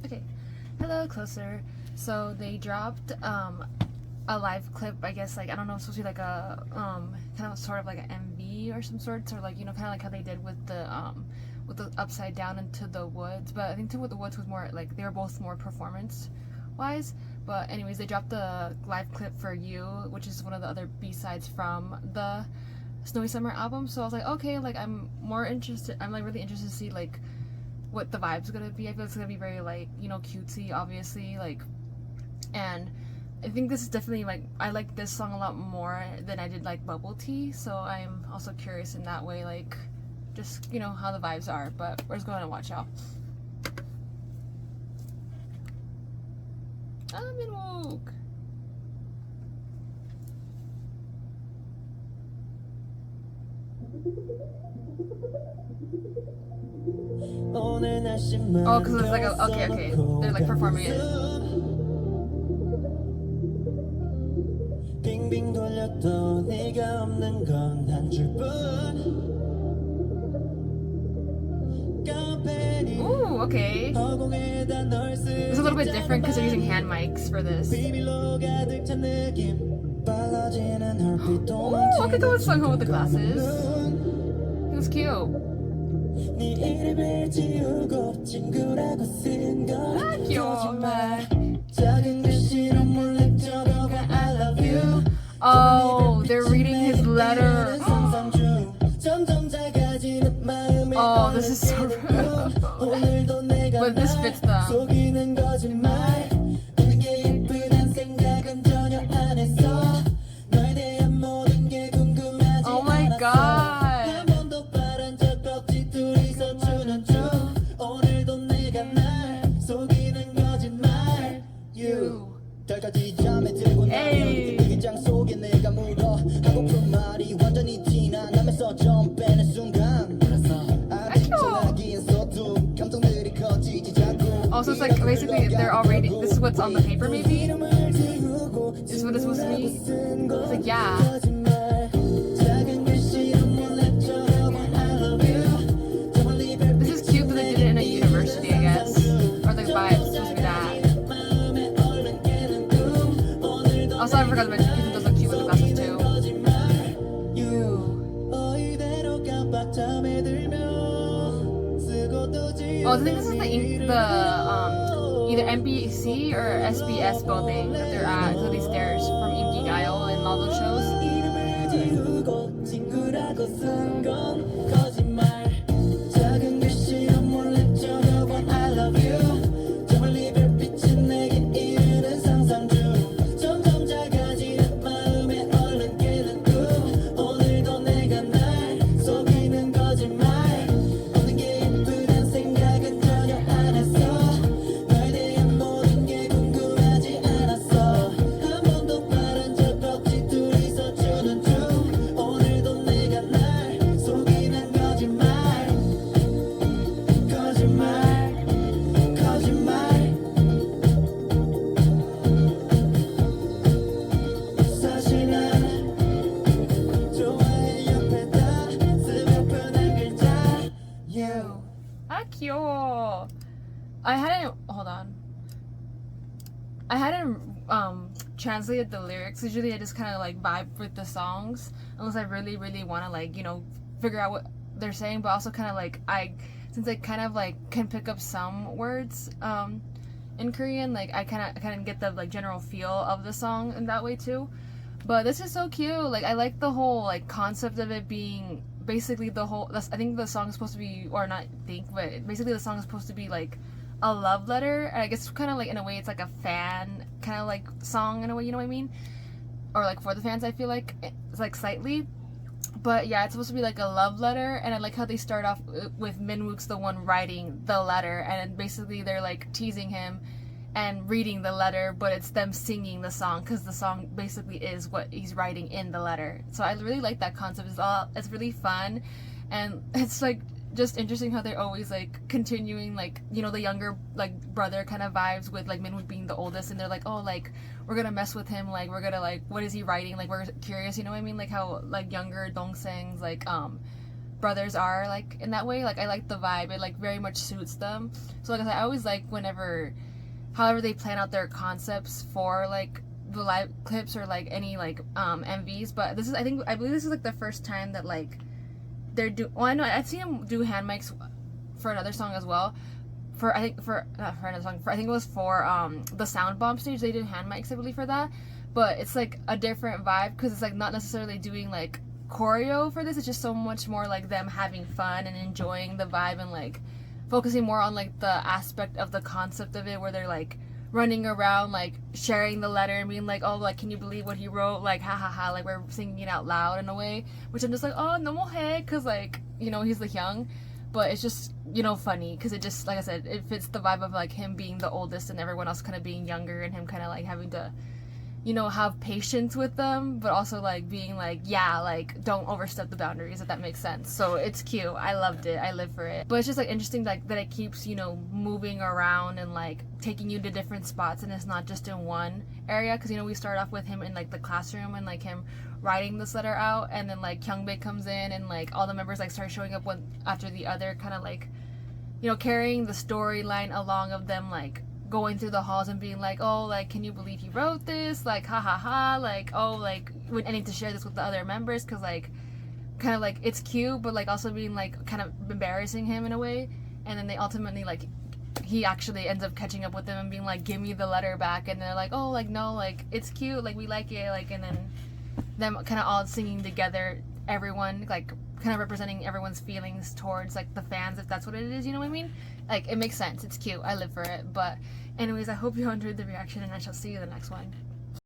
Okay. Hello, Closer. So they dropped a live clip, I guess, like, I don't know, it's supposed to be like a kind of sort of like an MV or some sort, or like, kind of like how they did with the Upside Down Into the Woods. But I think Into the Woods was more like, they were both more performance wise. But anyways, they dropped the live clip for You, which is one of the other B-sides from the Snowy Summer album. So I was like, okay, like, I'm like really interested to see like what the vibe's gonna be. I feel it's gonna be very like, cutesy, obviously, like, and I think this is definitely like, I like this song a lot more than I did like Bubble Tea, so I'm also curious in that way, like, just, how the vibes are. But we're just going to watch out. I'm in woke. Oh, because it's like okay, they're like performing it. 빙빙 돌려도 네가 없는 건 한 줄뿐. Ooh, okay. It's a little bit different because they're using hand mics for this. Ooh, look at the song with the glasses. It was cute. 아, 귀여워. Oh, they're reading his letter. Oh, this is so rude. But this fits them. Oh my god. You. Hey. Also, it's like basically they're already. This is what's on the paper, maybe. This is what it's supposed to be. It's like, yeah. This is cute that they did it in a university, I guess, or the vibe is supposed to be that. Also, I forgot to mention Ethan does look cute with the glasses too. Oh, I think this is the either MBC or SBS building that they're at. So these stairs from Inkigayo and all those shows. Akio. Hold on. I hadn't translated the lyrics. Usually I just kind of like vibe with the songs unless I really really want to like, figure out what they're saying, but also kind of like since I kind of like can pick up some words in Korean, like I kind of get the like general feel of the song in that way too. But this is so cute. Like, I like the whole like concept of it being basically I think the song is supposed to be, or not think, but basically the song is supposed to be like a love letter. And I guess kind of like in a way it's like a fan kind of like song in a way, you know what I mean? Or like for the fans, I feel like it's like slightly. But yeah, it's supposed to be like a love letter, and I like how they start off with Minwook's the one writing the letter, and basically they're like teasing him and reading the letter, but it's them singing the song because the song basically is what he's writing in the letter. So I really like that concept. It's really fun, and it's like just interesting how they're always like continuing like, the younger like brother kind of vibes with like Minwook being the oldest, and they're like, oh, like we're gonna mess with him, like we're gonna like, what is he writing, like we're curious, you know what I mean, like how like younger Dongsangs like brothers are like in that way. Like I like the vibe. It like very much suits them. So like I said, I always like whenever, however they plan out their concepts for like the live clips or like any like MVs. But this is I believe this is like the first time that like they're well I know I've seen them do hand mics for another song as well. I think it was for the Sound Bomb stage. They did hand mics I believe for that. But it's like a different vibe because it's like not necessarily doing like choreo for this. It's just so much more like them having fun and enjoying the vibe and like focusing more on like the aspect of the concept of it, where they're like running around like sharing the letter and being like, oh, like can you believe what he wrote, like ha ha ha, like we're singing it out loud in a way, which I'm just like, oh no more hey, because like, you know, he's like young, but it's just, you know, funny because it just, like I said, it fits the vibe of like him being the oldest and everyone else kind of being younger and him kind of like having to, you know, have patience with them, but also like being like, yeah, like don't overstep the boundaries, if that makes sense. So it's cute. I loved it. I live for it. But it's just like interesting like that it keeps, you know, moving around and like taking you to different spots, and it's not just in one area, because you know we start off with him in like the classroom and like him writing this letter out, and then like Kyungbae comes in and like all the members like start showing up one after the other, kind of like, you know, carrying the storyline along of them like going through the halls and being like, oh, like can you believe he wrote this, like ha ha ha, like oh, like I need to share this with the other members, because like kind of like it's cute, but like also being like kind of embarrassing him in a way. And then they ultimately like he actually ends up catching up with them and being like, give me the letter back, and they're like, oh, like no, like it's cute, like we like it, like, and then them kind of all singing together, everyone like kind of representing everyone's feelings towards like the fans, if that's what it is, you know what I mean? Like it makes sense, it's cute, I live for it. But anyways, I hope you enjoyed the reaction, and I shall see you in the next one.